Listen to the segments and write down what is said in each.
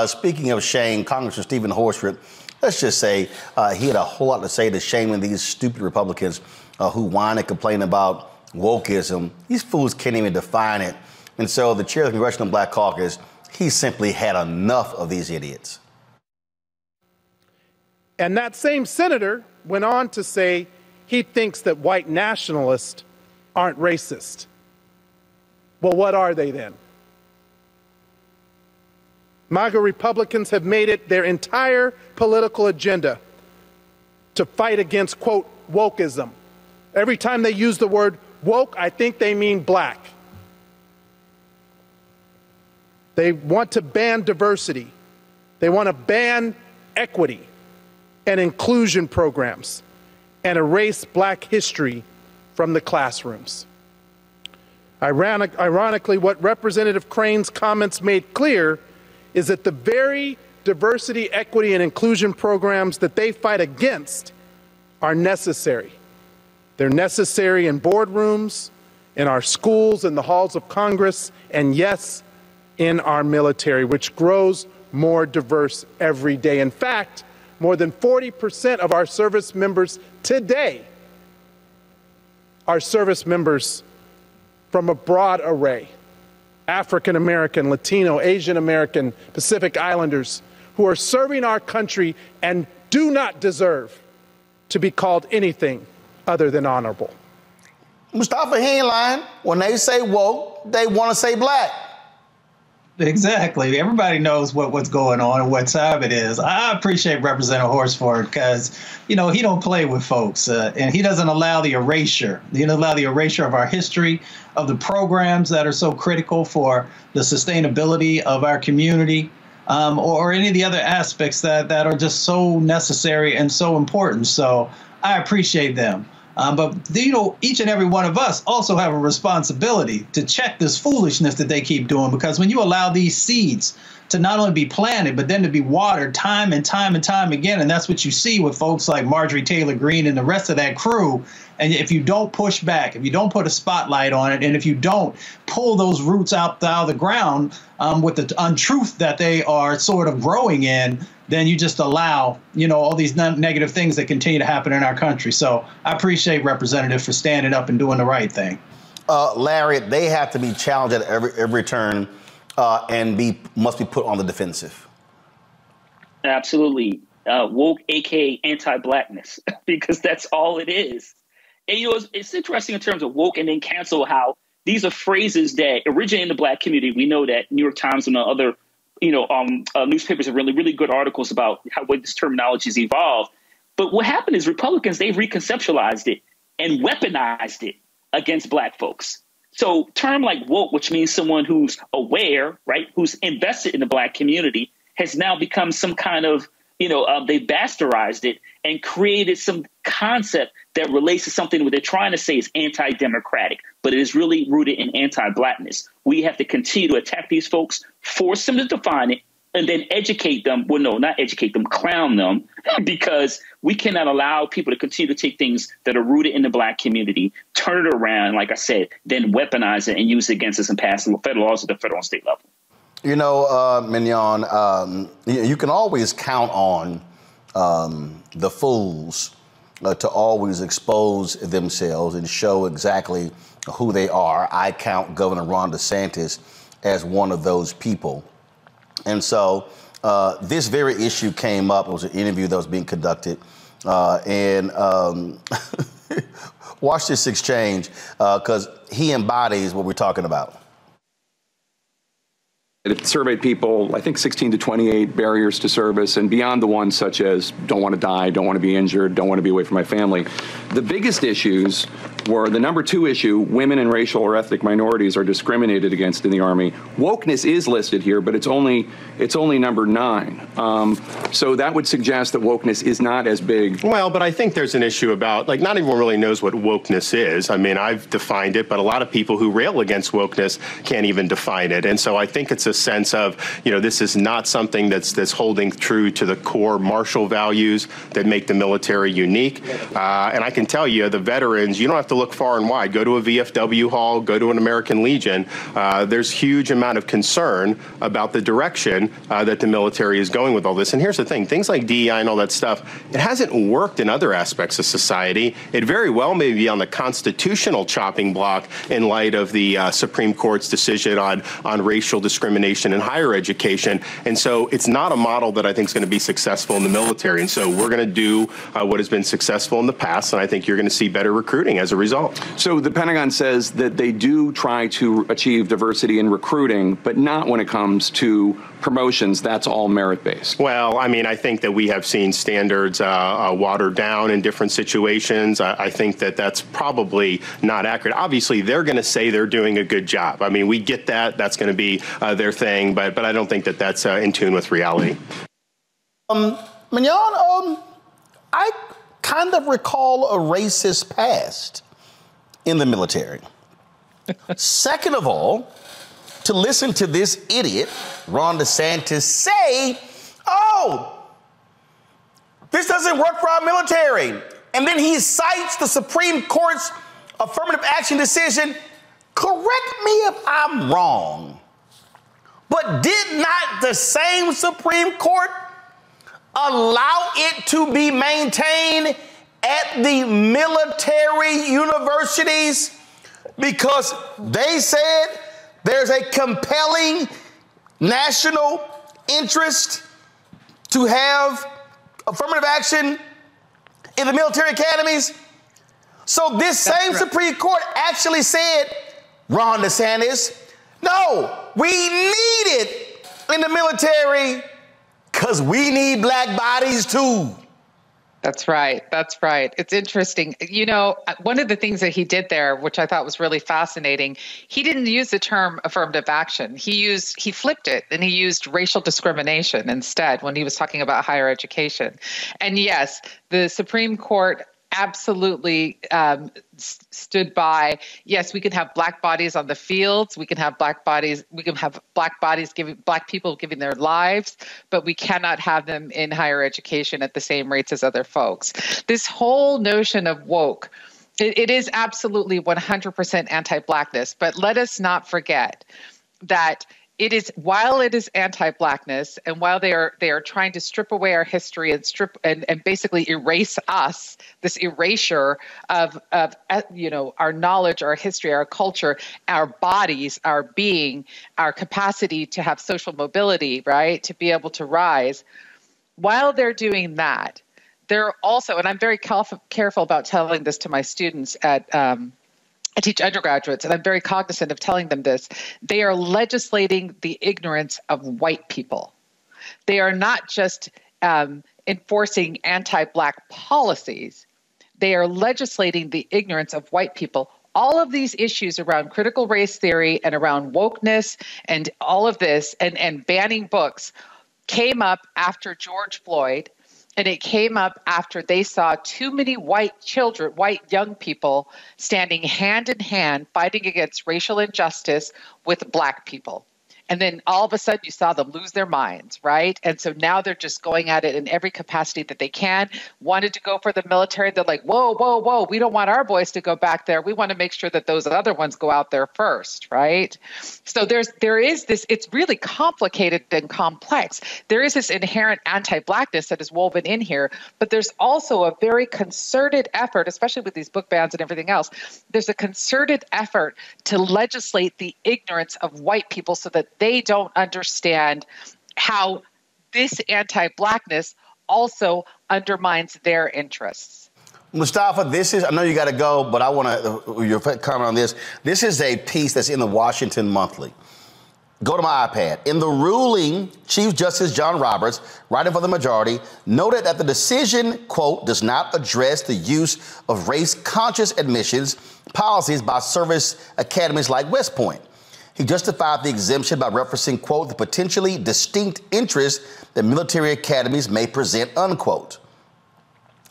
Speaking of shame, Congressman Steven Horsford, let's just say he had a whole lot to say to shaming these stupid Republicans who whine and complain about wokeism. These fools can't even define it. And so the chair of the Congressional Black Caucus, he simply had enough of these idiots. And that same senator went on to say he thinks that white nationalists aren't racist. Well, what are they then? MAGA Republicans have made it their entire political agenda to fight against, quote, wokeism. Every time they use the word woke, I think they mean black. They want to ban diversity. They want to ban equity and inclusion programs and erase black history from the classrooms. Ironically, what Representative Crane's comments made clear is that the very diversity, equity, and inclusion programs that they fight against are necessary. They're necessary in boardrooms, in our schools, in the halls of Congress, and yes, in our military, which grows more diverse every day. In fact, more than 40% of our service members today are service members from a broad array: African American, Latino, Asian American, Pacific Islanders, who are serving our country and do not deserve to be called anything other than honorable. Mustafa, he ain't lying. When they say woke, they want to say black. Exactly. Everybody knows what's going on and what time it is. I appreciate Representative Horsford because, you know, he don't play with folks and he doesn't allow the erasure. He doesn't allow the erasure of our history, of the programs that are so critical for the sustainability of our community, or any of the other aspects that are just so necessary and so important. So I appreciate them. But, you know, each and every one of us also have a responsibility to check this foolishness that they keep doing, because when you allow these seeds to not only be planted, but then to be watered time and time and time again, and that's what you see with folks like Marjorie Taylor Greene and the rest of that crew. And if you don't push back, if you don't put a spotlight on it, and if you don't pull those roots out of the ground with the untruth that they are sort of growing in, then you just allow, you know, all these negative things that continue to happen in our country. So I appreciate Representative for standing up and doing the right thing. Larry, they have to be challenged at every turn and must be put on the defensive. Absolutely. Woke, aka anti-blackness, because that's all it is. And, you know, it's interesting in terms of woke and then cancel, how these are phrases that originate in the black community. We know that New York Times and other newspapers have really good articles about how this terminology has evolved. But what happened is Republicans, they've reconceptualized it and weaponized it against black folks. So term like woke, which means someone who's aware, right, who's invested in the black community, has now become some kind of, they bastardized it and created some concept that relates to something what they're trying to say is anti-democratic, but it is really rooted in anti-blackness. We have to continue to attack these folks, force them to define it, and then educate them. Well, no, not educate them, clown them, because we cannot allow people to continue to take things that are rooted in the black community, turn it around, like I said, then weaponize it and use it against us and pass federal laws at the federal and state level. You know, Mignon, you can always count on the fools to always expose themselves and show exactly who they are. I count Governor Ron DeSantis as one of those people. And so this very issue came up. It was an interview that was being conducted. And watch this exchange, because he embodies what we're talking about. It surveyed people, I think 16 to 28 barriers to service, and beyond the ones such as don't want to die, don't want to be injured, don't want to be away from my family. The biggest issues were the number 2 issue: women and racial or ethnic minorities are discriminated against in the Army. Wokeness is listed here, but it's only number 9. So that would suggest that wokeness is not as big. Well, but I think there's an issue about, like, not everyone really knows what wokeness is. I mean, I've defined it, but a lot of people who rail against wokeness can't even define it. And so I think it's a sense of, this is not something that's holding true to the core martial values that make the military unique. And I can tell you, the veterans, you don't have to look far and wide. Go to a VFW hall, go to an American Legion. There's huge amount of concern about the direction that the military is going with all this. And here's the thing, things like DEI and all that stuff, it hasn't worked in other aspects of society. It very well may be on the constitutional chopping block in light of the Supreme Court's decision on racial discrimination in higher education. And so it's not a model that I think is going to be successful in the military. And so we're going to do what has been successful in the past, and I think you're going to see better recruiting as a result. So the Pentagon says that they do try to achieve diversity in recruiting, but not when it comes to promotions. That's all merit-based. Well, I mean, I think that we have seen standards watered down in different situations. I think that that's probably not accurate. Obviously, they're going to say they're doing a good job. I mean, we get that. That's going to be their thing, but I don't think that that's in tune with reality. Mignon, I kind of recall a racist past in the military. Second of all, to listen to this idiot, Ron DeSantis, say, oh, this doesn't work for our military. And then he cites the Supreme Court's affirmative action decision. Correct me if I'm wrong, but did not the same Supreme Court allow it to be maintained at the military universities because they said there's a compelling national interest to have affirmative action in the military academies? So this same Supreme Court actually said, Ron DeSantis, no, we need it in the military because we need black bodies too. That's right. That's right. It's interesting. You know, one of the things that he did there, which I thought was really fascinating, he didn't use the term affirmative action. He flipped it and he used racial discrimination instead when he was talking about higher education. And yes, the Supreme Court absolutely stood by. Yes, we can have black bodies on the fields. We can have black bodies. We can have black people giving their lives, but we cannot have them in higher education at the same rates as other folks. This whole notion of woke, it is absolutely 100% anti-blackness. But let us not forget that it is, while it is anti-blackness, and while they are trying to strip away our history and basically erase us, this erasure of our knowledge, our history, our culture, our bodies, our being, our capacity to have social mobility, right, to be able to rise. While they're doing that, they're also, and I'm very careful about telling this to my students I teach undergraduates, and I'm very cognizant of telling them this. They are legislating the ignorance of white people. They are not just enforcing anti-black policies. They are legislating the ignorance of white people. All of these issues around critical race theory and around wokeness and all of this and banning books came up after George Floyd. And it came up after they saw too many white young people standing hand in hand fighting against racial injustice with black people. And then all of a sudden you saw them lose their minds, right? And so now they're just going at it in every capacity that they can. Wanted to go for the military. They're like, whoa, whoa, whoa. We don't want our boys to go back there. We want to make sure that those other ones go out there first, right? So there is this, it's really complicated and complex. There is this inherent anti-blackness that is woven in here, but there's also a very concerted effort, especially with these book bans and everything else. There's a concerted effort to legislate the ignorance of white people so that they don't understand how this anti-blackness also undermines their interests. Mustafa, I know you got to go, but I want your comment on this. This is a piece that's in the Washington Monthly. Go to my iPad. In the ruling, Chief Justice John Roberts, writing for the majority, noted that the decision, quote, does not address the use of race-conscious admissions policies by service academies like West Point. He justified the exemption by referencing, quote, the potentially distinct interests that military academies may present, unquote.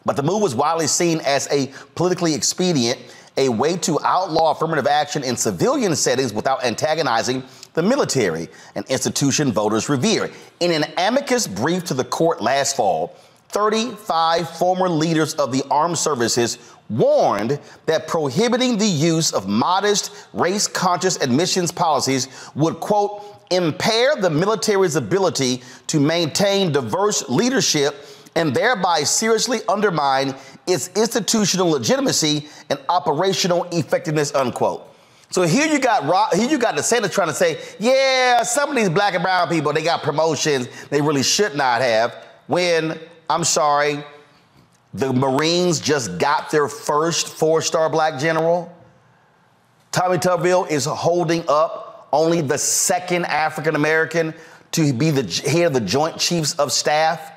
But the move was widely seen as a politically expedient, a way to outlaw affirmative action in civilian settings without antagonizing the military, an institution voters revere. In an amicus brief to the court last fall, 35 former leaders of the armed services warned that prohibiting the use of modest, race-conscious admissions policies would, quote, impair the military's ability to maintain diverse leadership and thereby seriously undermine its institutional legitimacy and operational effectiveness, unquote. So here you got DeSantis trying to say, yeah, some of these black and brown people, they got promotions they really should not have, when, I'm sorry, the Marines just got their first 4-star black general. Tommy Tuberville is holding up only the second African-American to be the head of the Joint Chiefs of Staff.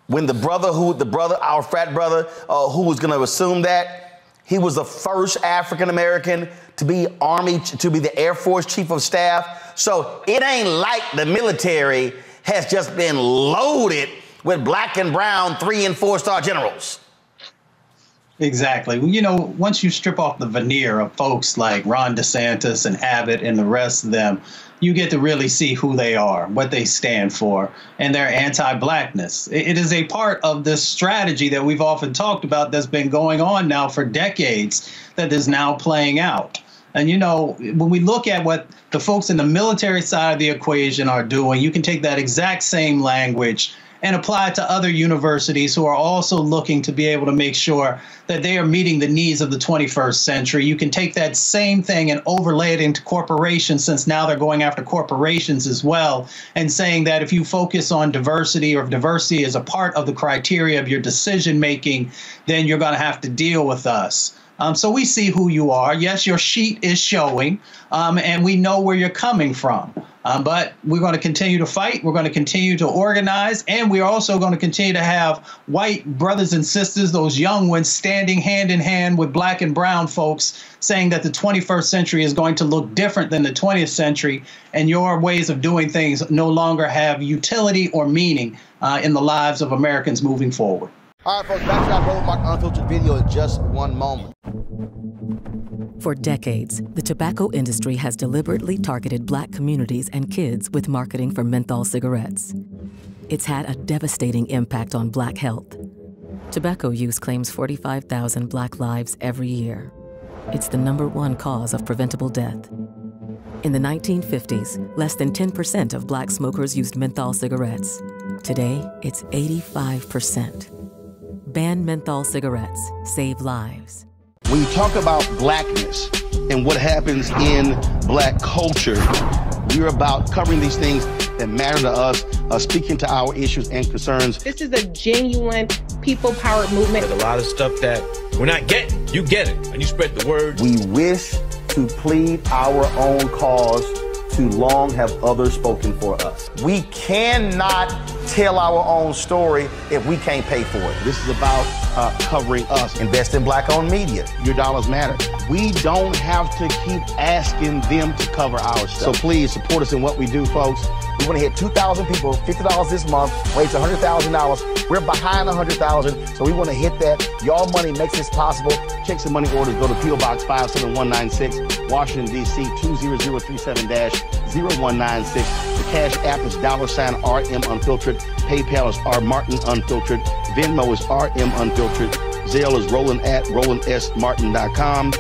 When our frat brother, who was going to assume that, he was the first African-American to be the Air Force Chief of Staff. So it ain't like the military has just been loaded with black and brown 3- and 4-star generals. Exactly. You know, once you strip off the veneer of folks like Ron DeSantis and Abbott and the rest of them, you get to really see who they are, what they stand for, and their anti-blackness. It is a part of this strategy that we've often talked about that's been going on now for decades that is now playing out. And, you know, when we look at what the folks in the military side of the equation are doing, you can take that exact same language and apply it to other universities who are also looking to be able to make sure that they are meeting the needs of the 21st century. You can take that same thing and overlay it into corporations, since now they're going after corporations as well, and saying that if you focus on diversity, or if diversity is a part of the criteria of your decision making, then you're going to have to deal with us. So we see who you are. Yes, your sheet is showing, and we know where you're coming from. But we're going to continue to fight. We're going to continue to organize. And we're also going to continue to have white brothers and sisters, those young ones, standing hand in hand with black and brown folks, saying that the 21st century is going to look different than the 20th century. And your ways of doing things no longer have utility or meaning in the lives of Americans moving forward. All right, folks, back to that Roland Martin Unfiltered video in just one moment. For decades, the tobacco industry has deliberately targeted black communities and kids with marketing for menthol cigarettes. It's had a devastating impact on black health. Tobacco use claims 45,000 black lives every year. It's the #1 cause of preventable death. In the 1950s, less than 10% of black smokers used menthol cigarettes. Today, it's 85%. Ban menthol cigarettes. Save lives. When you talk about blackness and what happens in black culture, we're about covering these things that matter to us, speaking to our issues and concerns. This is a genuine people-powered movement. There's a lot of stuff that we're not getting. You get it, and you spread the word. We wish to plead our own cause. Too long have others spoken for us. We cannot tell our own story if we can't pay for it. This is about covering us. Invest in black-owned media. Your dollars matter. We don't have to keep asking them to cover our stuff. So please support us in what we do, folks. We want to hit 2,000 people, $50 this month, raise $100,000. We're behind 100,000, so we want to hit that. Your money makes this possible. Checks and money orders go to P.O. Box 57196, Washington, D.C. 20037-0196. The Cash App is $RM Unfiltered. PayPal is R Martin Unfiltered. Venmo is RM Unfiltered. Zelle is Roland at RolandSMartin.com.